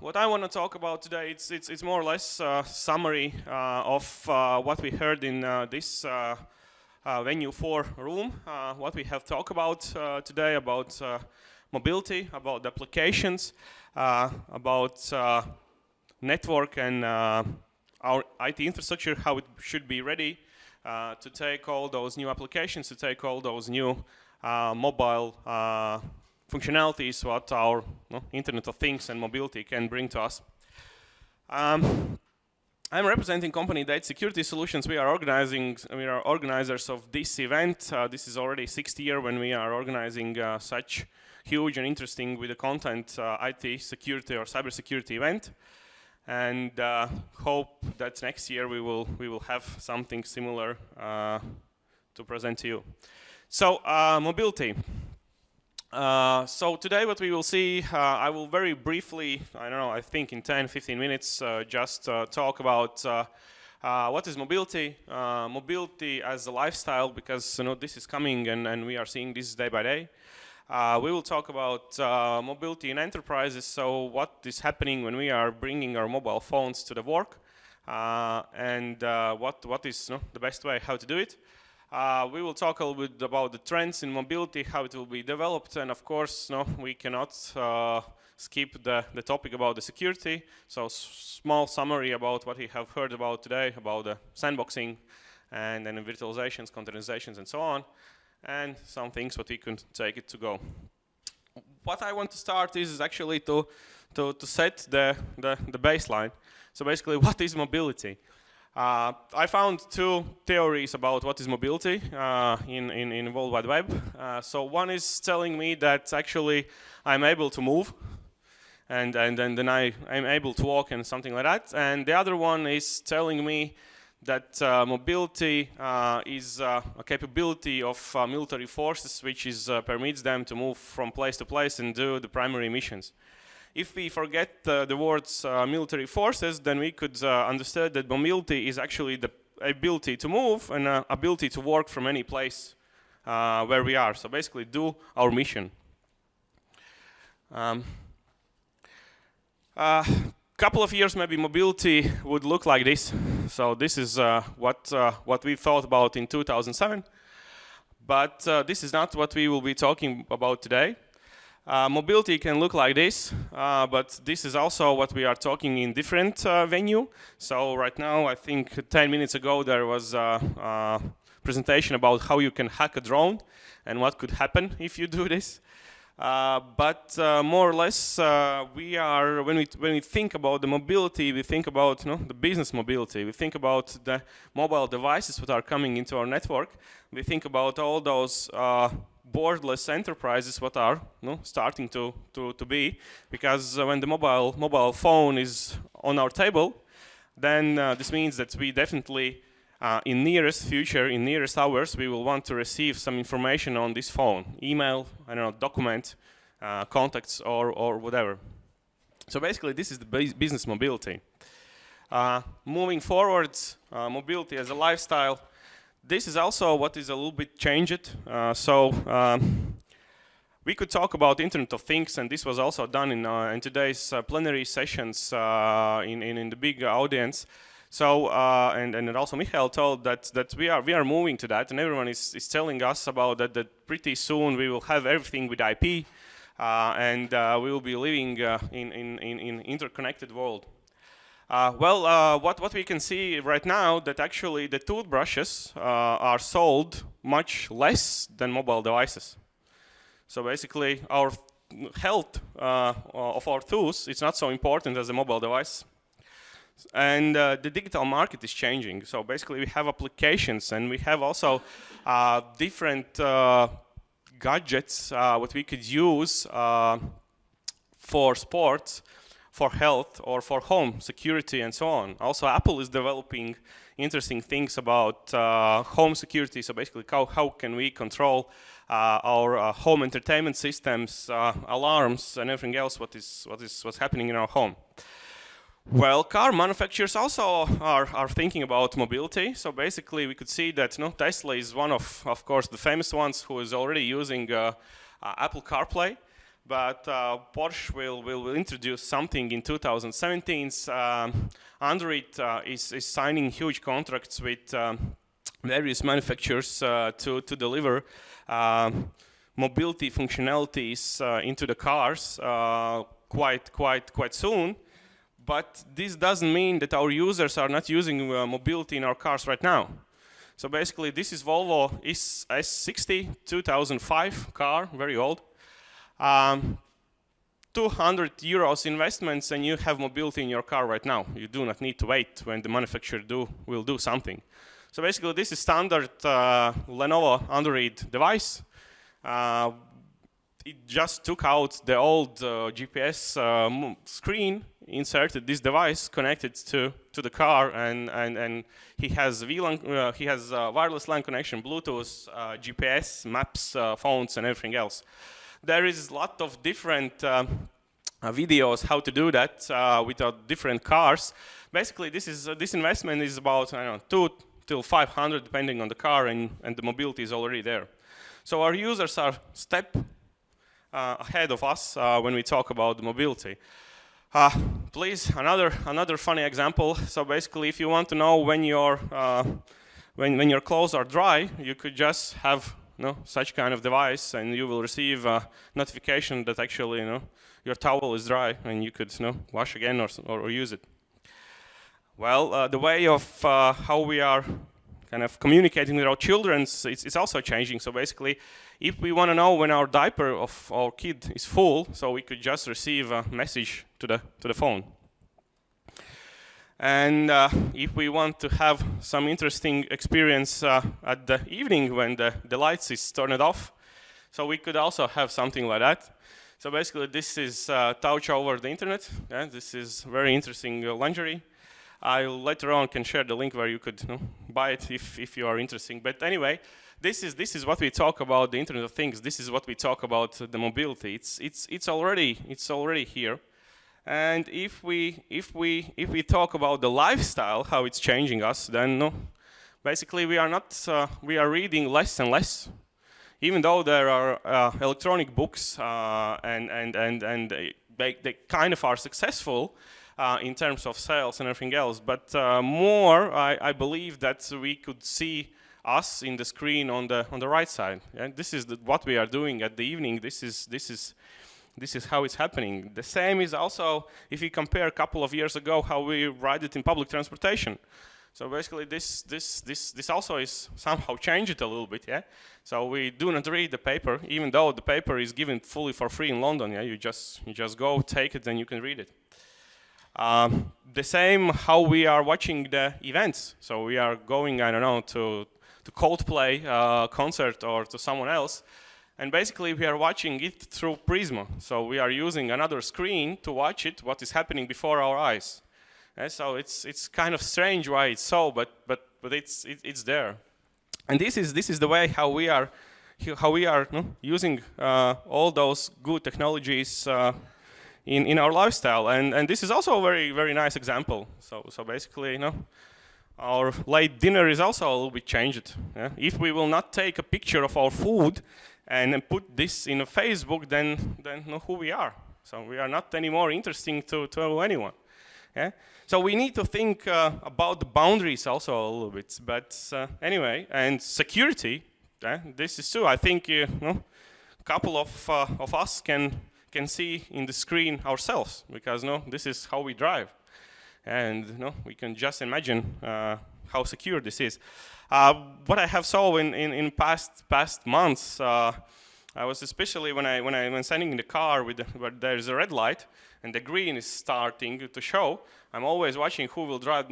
What I want to talk about today, it's more or less a summary of what we heard in this venue 4 room, what we have talked about today about mobility, about the applications, about network and our IT infrastructure, how it should be ready to take all those new applications, to take all those new mobile functionalities what our Internet of Things and mobility can bring to us. I'm representing company Data Security Solutions. We are organizers of this event. This is already 6th year when we are organizing such huge and interesting with the content IT security or cybersecurity event, and hope that next year we will have something similar to present to you. So mobility. So today what we will see, I will very briefly, I think in 10-15 minutes, just talk about what is mobility, mobility as a lifestyle, because this is coming and we are seeing this day by day. We will talk about mobility in enterprises, so what is happening when we are bringing our mobile phones to the work, and what is the best way how to do it. We will talk a little bit about the trends in mobility, how it will be developed, and of course, we cannot skip the topic about the security. So small summary about what we have heard about today, about the sandboxing, and then virtualizations, containerizations, and so on, and some things what we can take it to go. What I want to start is actually to set the baseline. So basically, what is mobility? I found 2 theories about what is mobility in World Wide Web. So one is telling me that actually I'm able to move, and then I'm able to walk and something like that. And the other one is telling me that mobility is a capability of military forces, which permits them to move from place to place and do the primary missions. If we forget the words military forces, then we could understand that mobility is actually the ability to move and ability to work from any place where we are. So basically do our mission. Couple of years maybe mobility would look like this. So this is what we thought about in 2007. But this is not what we will be talking about today. Mobility can look like this, but this is also what we are talking in different venue. So right now, I think 10 minutes ago, there was a presentation about how you can hack a drone and what could happen if you do this. But more or less, when we think about the mobility, we think about the business mobility. We think about the mobile devices that are coming into our network. We think about all those boardless enterprises what are starting to be, because when the mobile phone is on our table, then this means that we definitely in nearest future, in nearest hours, we will want to receive some information on this phone, email, document, contacts, or whatever. So basically, this is the business mobility. Moving forward, mobility as a lifestyle. This is also what is a little bit changed. We could talk about Internet of Things, and this was also done in today's plenary sessions in the big audience. So and also Michael told that we are moving to that, and everyone is telling us about that pretty soon we will have everything with IP, and we will be living in interconnected world. What we can see right now that actually the toothbrushes are sold much less than mobile devices. So basically, our health of our tooth is not so important as a mobile device. And the digital market is changing. So basically, we have applications, and we have also different gadgets what we could use for sports, for health, or for home security, and so on. Also, Apple is developing interesting things about home security. So basically, how can we control our home entertainment systems, alarms, and everything else what's happening in our home. Well, car manufacturers also are thinking about mobility. So basically, we could see that Tesla is one of course, the famous ones who is already using Apple CarPlay. but Porsche will introduce something in 2017. Android is signing huge contracts with various manufacturers to deliver mobility functionalities into the cars quite soon. But this doesn't mean that our users are not using mobility in our cars right now. So basically, this is Volvo S60 2005 car, very old. 200 euros investments and you have mobility in your car right now. You do not need to wait when the manufacturer will do something. So basically, this is standard Lenovo Android device. It just took out the old GPS screen, inserted this device, connected to the car, and he has wireless LAN connection, Bluetooth, GPS, maps, phones, and everything else. There is a lot of different videos how to do that with different cars. Basically, this investment is about, I don't know, 2 till 500 depending on the car, and the mobility is already there. So our users are step ahead of us when we talk about the mobility. Please, another funny example. So basically, if you want to know when your clothes are dry, you could just have such kind of device, and you will receive a notification that actually your towel is dry, and you could wash again or use it. Well, the way of how we are kind of communicating with our children, it's also changing. So basically, if we want to know when our diaper of our kid is full, so we could just receive a message to the phone. And if we want to have some interesting experience at the evening when the lights is turned off, so we could also have something like that. So basically, this is touch over the internet. Yeah, this is very interesting lingerie. I later on can share the link where you could buy it if you are interested. But anyway, this is what we talk about the Internet of Things. This is what we talk about the mobility. It's already here. And if we talk about the lifestyle, how it's changing us, then basically we are reading less and less. Even though there are electronic books and they kind of are successful in terms of sales and everything else, but more I believe that we could see us in the screen on the right side. Yeah? This is what we are doing at the evening. This is how it's happening. The same is also if you compare a couple of years ago how we ride it in public transportation. So basically, this also is somehow changed a little bit, yeah. So we do not read the paper, even though the paper is given fully for free in London. Yeah, you just go take it and you can read it. The same how we are watching the events. So we are going, I don't know, to Coldplay concert or to someone else, and basically we are watching it through Prisma. So we are using another screen to watch it, what is happening before our eyes. So it's kind of strange why it's so, but it's there, and this is the way how we are using all those good technologies in our lifestyle, and this is also a very nice example. So basically, our late dinner is also a little bit changed. Yeah? If we will not take a picture of our food and put this in a Facebook, then who we are. So we are not anymore interesting to anyone. Yeah? So we need to think about the boundaries also a little bit. But anyway, and security, this is too. I think a couple of us can see in the screen ourselves, because this is how we drive. And we can just imagine how secure this is. What I have saw in past months, I was especially when standing in the car where there's a red light and the green is starting to show. I'm always watching who will drive.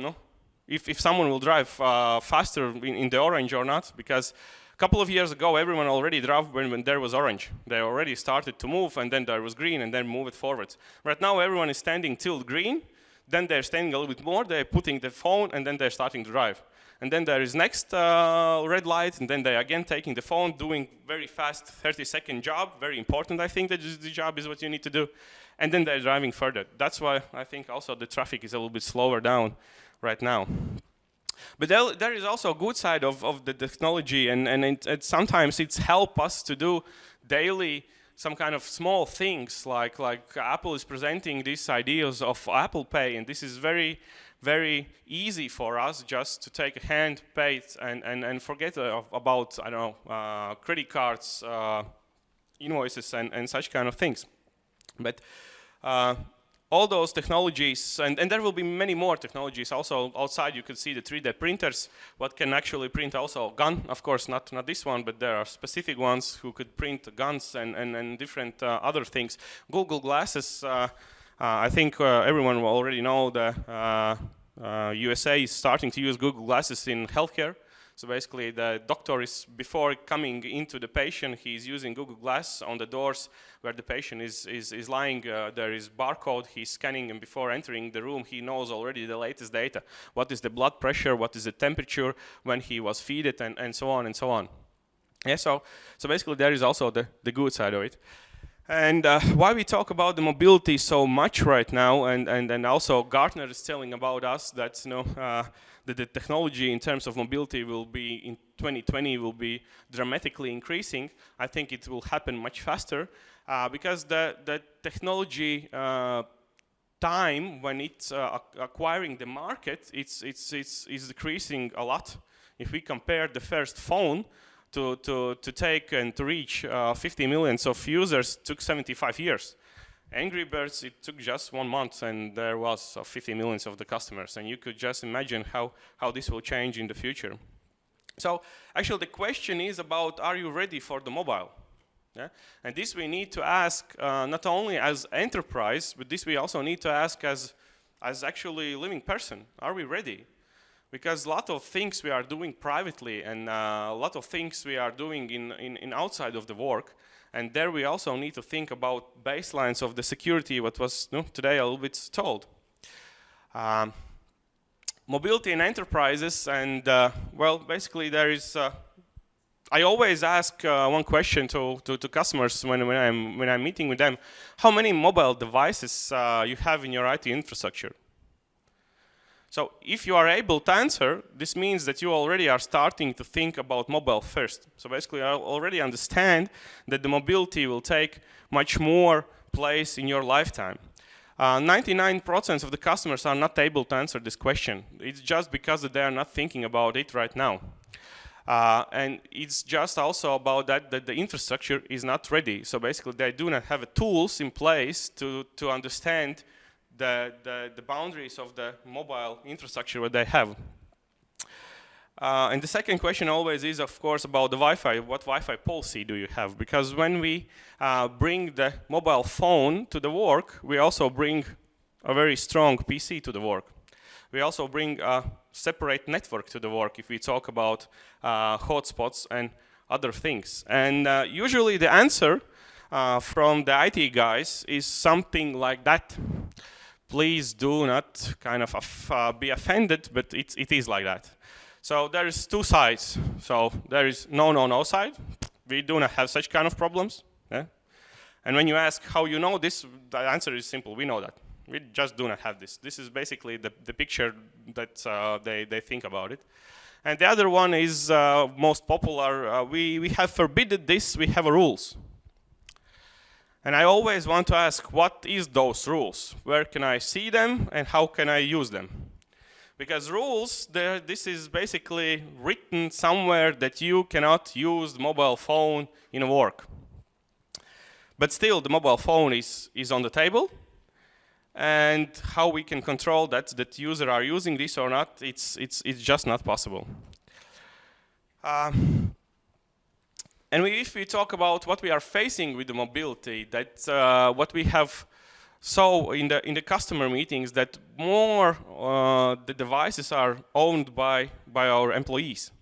If someone will drive faster in the orange or not, because a couple of years ago everyone already drove when there was orange. They already started to move, and then there was green, and then move it forward. Right now everyone is standing till green. Then they're standing a little bit more, they're putting the phone, and then they're starting to drive. And then there is next red light, and then they're again taking the phone, doing very fast 30-second job, very important. I think that the job is what you need to do. And then they're driving further. That's why I think also the traffic is a little bit slower down right now. But there is also a good side of the technology, and sometimes it's help us to do daily some kind of small things, like Apple is presenting these ideas of Apple Pay, and this is very, very easy for us just to take a hand, pay it, and forget about, I don't know, credit cards, invoices, and such kind of things. But all those technologies, and there will be many more technologies. Also outside you can see the 3D printers, what can actually print also a gun. Of course, not this one, but there are specific ones who could print guns and different other things. Google Glasses, I think everyone will already know the USA is starting to use Google Glasses in healthcare. So basically the doctor is, before coming into the patient, he's using Google Glass on the doors where the patient is lying. There is barcode he's scanning, and before entering the room he knows already the latest data. What is the blood pressure, what is the temperature, when he was fed, and so on and so on. Yeah, so basically there is also the good side of it. And why we talk about the mobility so much right now, and also Gartner is telling about us that that the technology in terms of mobility will be in 2020 will be dramatically increasing. I think it will happen much faster because the technology time when it's acquiring the market, it's decreasing a lot. If we compare the first phone to take and to reach 50 million of users, took 75 years. Angry Birds, it took just 1 month, and there was 50 million of the customers, and you could just imagine how this will change in the future. So actually the question is about, are you ready for the mobile? Yeah? And this we need to ask not only as enterprise, but this we also need to ask as actually living person. Are we ready? Because a lot of things we are doing privately, and a lot of things we are doing in outside of the work, and there we also need to think about baselines of the security, what was today a little bit told. Mobility in enterprises, and well, basically there is. I always ask one question to customers when I'm meeting with them: how many mobile devices you have in your IT infrastructure? So if you are able to answer, this means that you already are starting to think about mobile first. So basically I already understand that the mobility will take much more place in your lifetime. 99% of the customers are not able to answer this question. It's just because they are not thinking about it right now. And it's just also about that the infrastructure is not ready. So basically they do not have tools in place to understand the boundaries of the mobile infrastructure that they have. And the second question always is, of course, about the Wi-Fi. What Wi-Fi policy do you have? Because when we bring the mobile phone to the work, we also bring a very strong PC to the work. We also bring a separate network to the work if we talk about hotspots and other things. And usually the answer from the IT guys is something like that. Please do not kind of be offended, but it is like that. So there is two sides. So there is no side. We do not have such kind of problems. Yeah? And when you ask how you know this, the answer is simple. We know that. We just do not have this. This is basically the picture that they think about it. And the other one is most popular. We have forbidden this. We have rules. And I always want to ask, what is those rules? Where can I see them, and how can I use them? Because rules, this is basically written somewhere that you cannot use the mobile phone in work. But still, the mobile phone is on the table. And how we can control that users are using this or not, it's just not possible. And if we talk about what we are facing with the mobility, that what we have saw in the customer meetings, that more the devices are owned by our employees.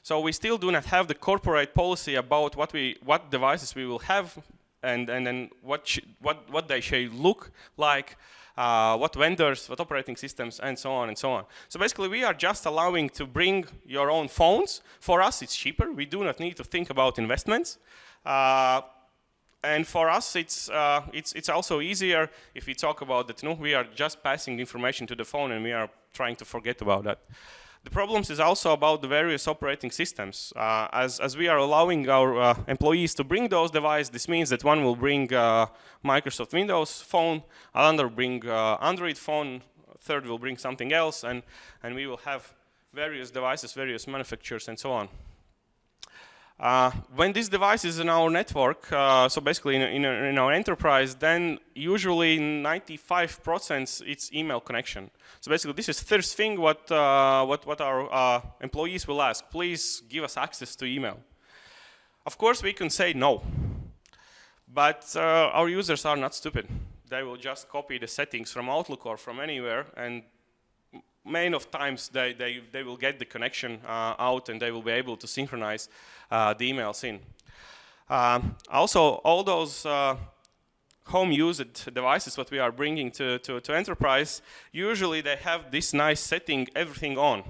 So we still do not have the corporate policy about what devices we will have, and then what they should look like, what vendors, what operating systems, and so on and so on. So basically we are just allowing to bring your own phones. For us it's cheaper. We do not need to think about investments. And for us it's also easier if we talk about that, we are just passing the information to the phone and we are trying to forget about that. The problems is also about the various operating systems. As we are allowing our employees to bring those devices, this means that one will bring Microsoft Windows phone, another bring Android phone, third will bring something else, and we will have various devices, various manufacturers, and so on. When this device is in our network, so basically in our enterprise, then usually 95% it's email connection. So basically this is first thing what our employees will ask. Please give us access to email. Of course we can say no, but our users are not stupid. They will just copy the settings from Outlook or from anywhere, and many of times they will get the connection out, and they will be able to synchronize the emails in. Also, all those home used devices what we are bringing to enterprise, usually they have this nice setting, everything on.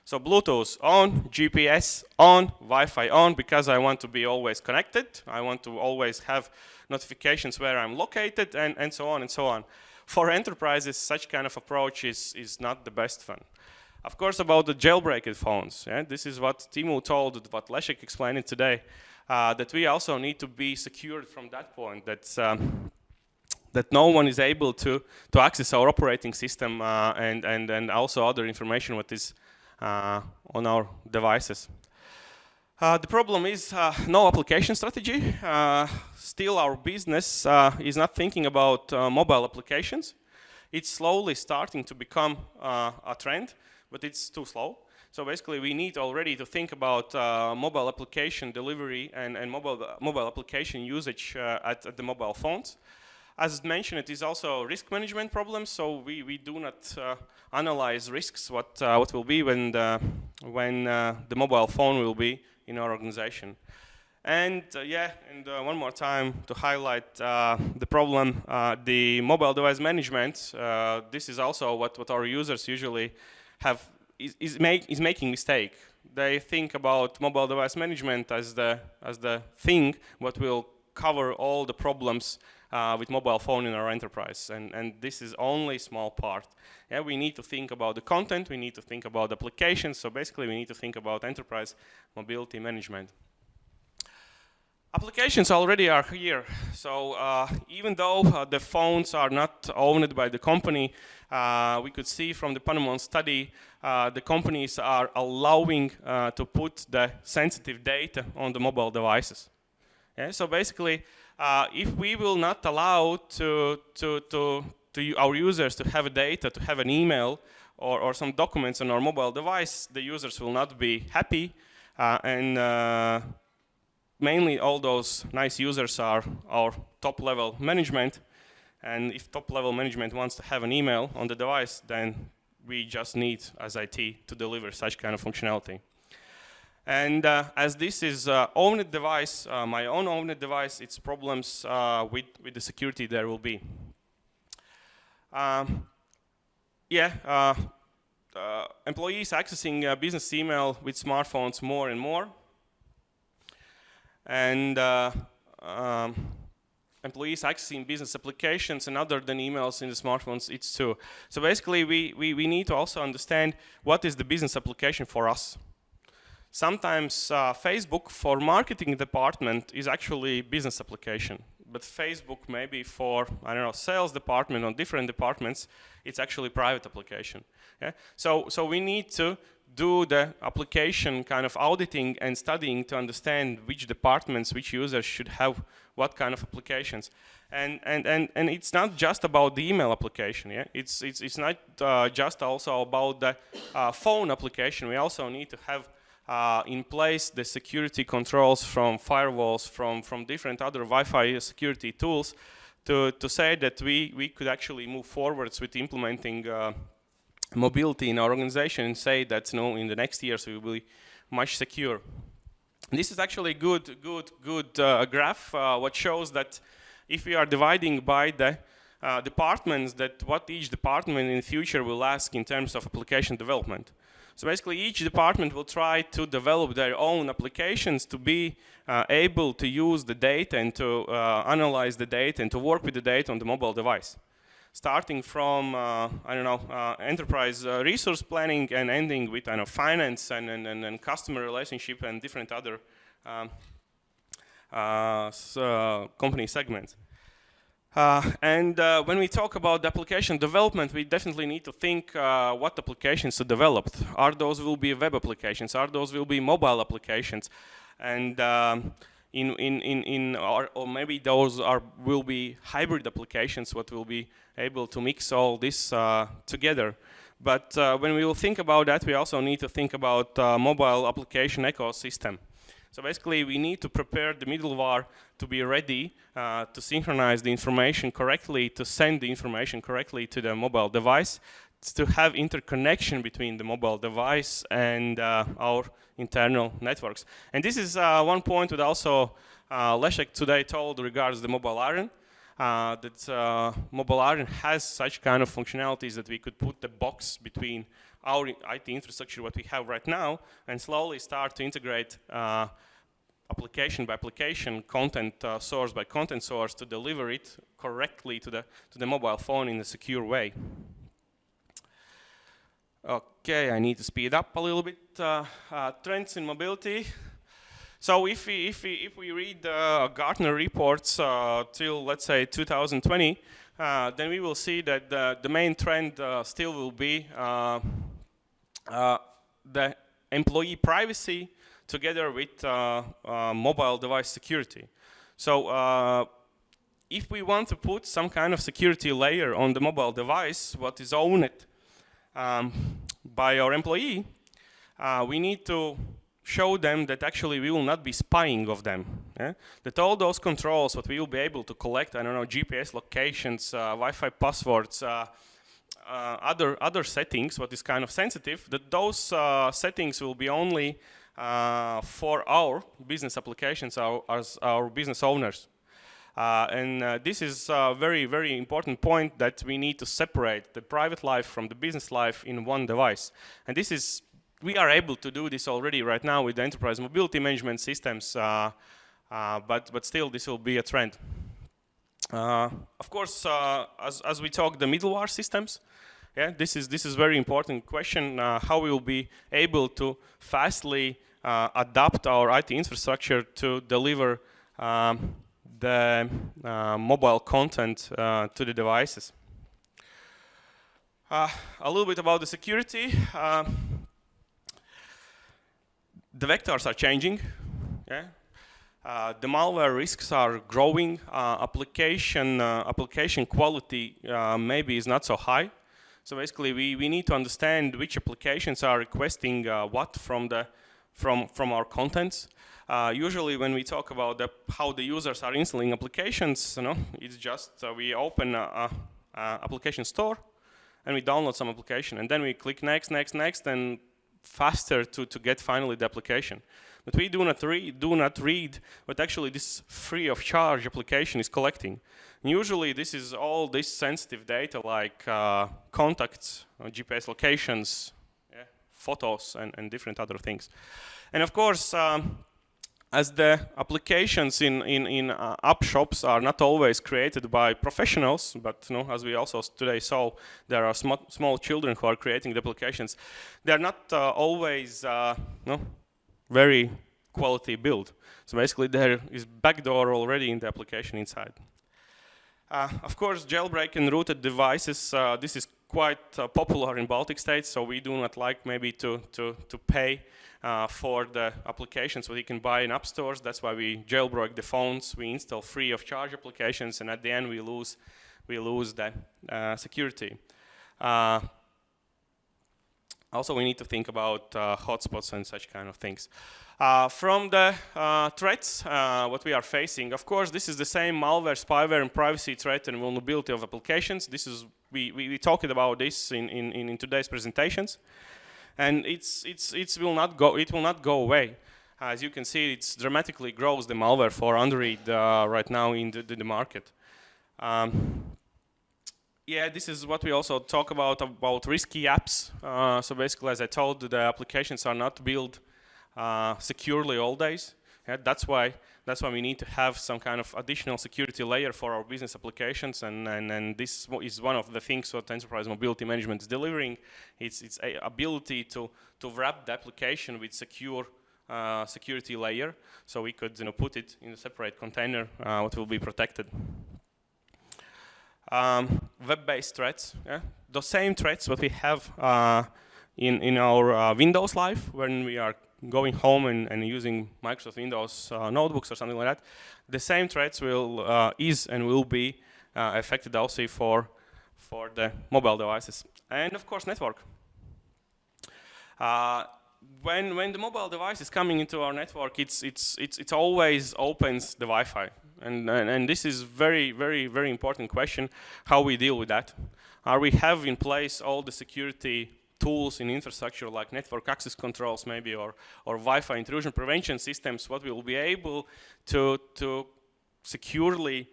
So Bluetooth on, GPS on, Wi-Fi on, because I want to be always connected. I want to always have notifications where I'm located, and so on and so on. For enterprises, such kind of approach is not the best one. Of course, about the jailbreaked phones, yeah? This is what Timo told, what Leszek explained it today, that we also need to be secured from that point, that no one is able to access our operating system and also other information what is on our devices. The problem is no application strategy. Still our business is not thinking about mobile applications. It's slowly starting to become a trend, but it's too slow. So basically we need already to think about mobile application delivery and mobile application usage at the mobile phones. As mentioned, it is also risk management problems, so we do not analyze risks, what will be when the mobile phone will be in our organization. And one more time to highlight the problem, the mobile device management. This is also what our users usually have is making mistake. They think about mobile device management as the thing what will cover all the problems with mobile phone in our enterprise, and this is only small part. Yeah, we need to think about the content, we need to think about applications, so basically we need to think about enterprise mobility management. Applications already are here, so even though the phones are not owned by the company, we could see from the Panama study the companies are allowing to put the sensitive data on the mobile devices. Yeah, so basically, if we will not allow our users to have data, to have an email or some documents on our mobile device, the users will not be happy, and mainly all those nice users are our top-level management, and if top-level management wants to have an email on the device, then we just need, as IT, to deliver such kind of functionality. And as this is owned device, my own owned device, it's problems with the security there will be. Employees accessing business email with smartphones more and more. And employees accessing business applications and other than emails in the smartphones, it's too. So basically we need to also understand what is the business application for us. Sometimes Facebook for marketing department is actually business application, but Facebook maybe for, I don't know, sales department or different departments, it's actually private application. Yeah? So we need to do the application kind of auditing and studying to understand which departments, which users should have what kind of applications. And it's not just about the email application. Yeah? It's not just also about the phone application. We also need to have in place the security controls from firewalls, from different other Wi-Fi security tools to say that we could actually move forwards with implementing mobility in our organization and say that in the next years we will be much secure. This is actually a good graph what shows that if we are dividing by the departments, that what each department in the future will ask in terms of application development. So basically each department will try to develop their own applications to be able to use the data and to analyze the data and to work with the data on the mobile device. starting from I don't know, enterprise resource planning and ending with finance and customer relationship and different other company segments. When we talk about the application development, we definitely need to think what applications are developed. Are those will be web applications? Are those will be mobile applications? And or maybe those will be hybrid applications, what will be able to mix all this together. But when we will think about that, we also need to think about mobile application ecosystem. So basically, we need to prepare the middleware to be ready to synchronize the information correctly, to send the information correctly to the mobile device, to have interconnection between the mobile device and our internal networks. And this is one point that also Leszek today told regards the mobile iron. That mobile iron has such kind of functionalities that we could put the box between our IT infrastructure, what we have right now, and slowly start to integrate application by application, content source by content source to deliver it correctly to the mobile phone in a secure way. Okay, I need to speed up a little bit. Trends in mobility. So if we read Gartner reports till let's say 2020, then we will see that the main trend still will be the employee privacy together with mobile device security. So if we want to put some kind of security layer on the mobile device, what is owned by our employee, we need to show them that actually we will not be spying of them. Yeah? That all those controls, what we will be able to collect, I don't know, GPS locations, Wi-Fi passwords, other settings, what is kind of sensitive, that those settings will be only for our business applications, as our business owners. This is a very, very important point, that we need to separate the private life from the business life in one device. And this is, we are able to do this already right now with the enterprise mobility management systems, but still this will be a trend. Of course, as we talk the middleware systems, yeah, this is very important question, how we will be able to fastly adapt our IT infrastructure to deliver the mobile content to the devices. A little bit about the security. The vectors are changing. Yeah? The malware risks are growing. Application quality maybe is not so high. So basically, we need to understand which applications are requesting what from our contents. Usually, when we talk about how the users are installing applications, it's just we open a application store and we download some application, and then we click next, and faster to get finally the application. But we do not read what actually this free of charge application is collecting. And usually this is all this sensitive data like contacts, GPS locations, yeah, photos, and different other things. And of course, as the applications in app shops are not always created by professionals, but as we also today saw, there are small children who are creating the applications. They are not always very quality built. So basically, there is backdoor already in the application inside. Of course, jailbreak and rooted devices. This is quite popular in Baltic states, so we do not like maybe to pay for the applications what you can buy in app stores. That's why we jailbreak the phones. We install free of charge applications, and at the end we lose the security. Also, we need to think about hotspots and such kind of things. From the threats, what we are facing, of course, this is the same malware, spyware, and privacy threat and vulnerability of applications. This is we talked about this in today's presentations, and it will not go away. As you can see, it dramatically grows the malware for Android right now in the market. Yeah, this is what we also talk about risky apps. So basically, as I told, the applications are not built securely all days. Yeah, that's why we need to have some kind of additional security layer for our business applications, and this is one of the things what enterprise mobility management is delivering. It's a ability to wrap the application with secure security layer, so we could put it in a separate container what will be protected. Web-based threats, yeah? The same threats what we have in our Windows life when we are going home and using Microsoft Windows notebooks or something like that. The same threats is and will be affected also for the mobile devices, and of course network. When the mobile device is coming into our network, it always opens the Wi-Fi, and this is very important question, how we deal with that. Are we have in place all the security tools in infrastructure like network access controls maybe, or Wi-Fi intrusion prevention systems, what will be able to securely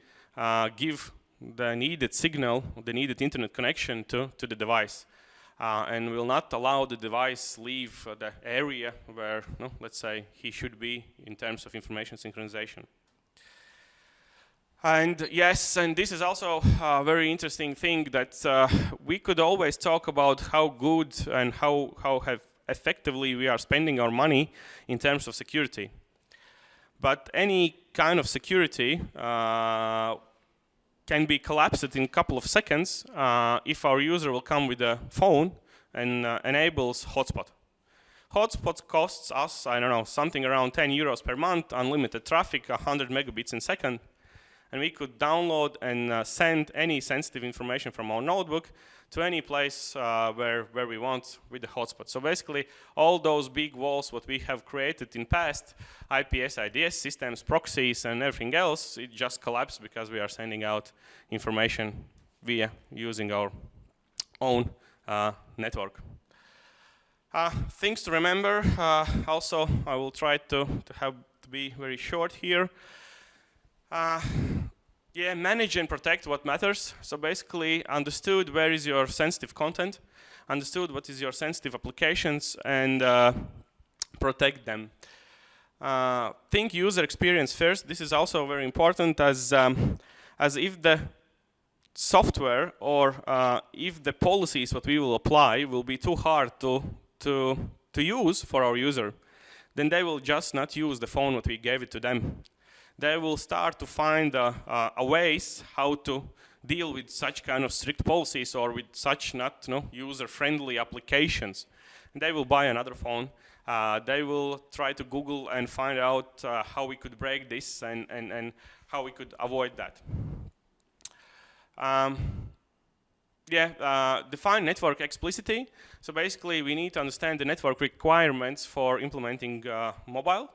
give the needed signal, the needed internet connection to the device, and will not allow the device leave the area where, let's say, he should be in terms of information synchronization. And yes, and this is also a very interesting thing, that we could always talk about how good and how effectively we are spending our money in terms of security. But any kind of security can be collapsed in a couple of seconds if our user will come with a phone and enables hotspot. Hotspot costs us, I don't know, something around 10 euros per month, unlimited traffic, 100 megabits in second, and we could download and send any sensitive information from our notebook to any place where we want with the hotspot. So basically, all those big walls what we have created in past, IPS, IDS systems, proxies, and everything else, it just collapsed because we are sending out information via using our own network. Things to remember. Also, I will try to be very short here. Yeah, manage and protect what matters. So basically, understood where is your sensitive content, understood what is your sensitive applications, and protect them. Think user experience first. This is also very important, as if the software or if the policies what we will apply will be too hard to use for our user, then they will just not use the phone what we gave it to them. They will start to find ways how to deal with such kind of strict policies or with such not user-friendly applications. And they will buy another phone. They will try to Google and find out how we could break this and how we could avoid that. Define network explicitly. So basically, we need to understand the network requirements for implementing mobile.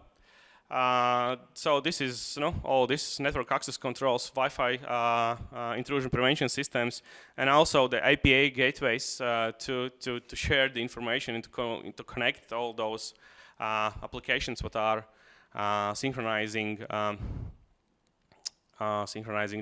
So this is all this network access controls, Wi-Fi intrusion prevention systems, and also the API gateways to share the information and to connect all those applications that are synchronizing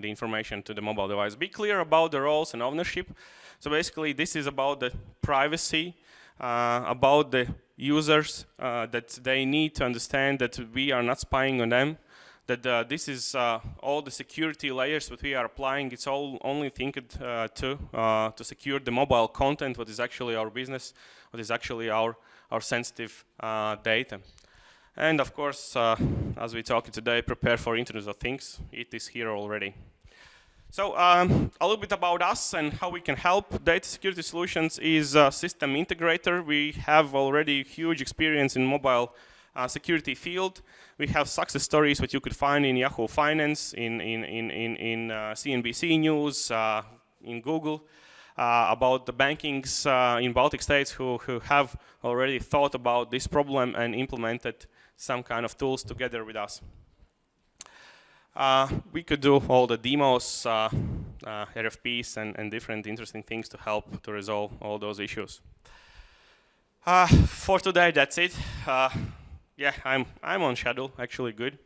the information to the mobile device. Be clear about the roles and ownership. So basically, this is about the privacy, about the users, that they need to understand that we are not spying on them, that this is all the security layers that we are applying. It's all only think to secure the mobile content, what is actually our business, what is actually our sensitive data. And of course, as we talk today, prepare for Internet of Things. It is here already. So a little bit about us and how we can help. Data Security Solutions is a system integrator. We have already huge experience in mobile security field. We have success stories that you could find in Yahoo Finance, in CNBC News, in Google, about the bankings in Baltic states who have already thought about this problem and implemented some kind of tools together with us. We could do all the demos, RFPs, and different interesting things to help to resolve all those issues. For today, that's it. Yeah, I'm on schedule, actually good.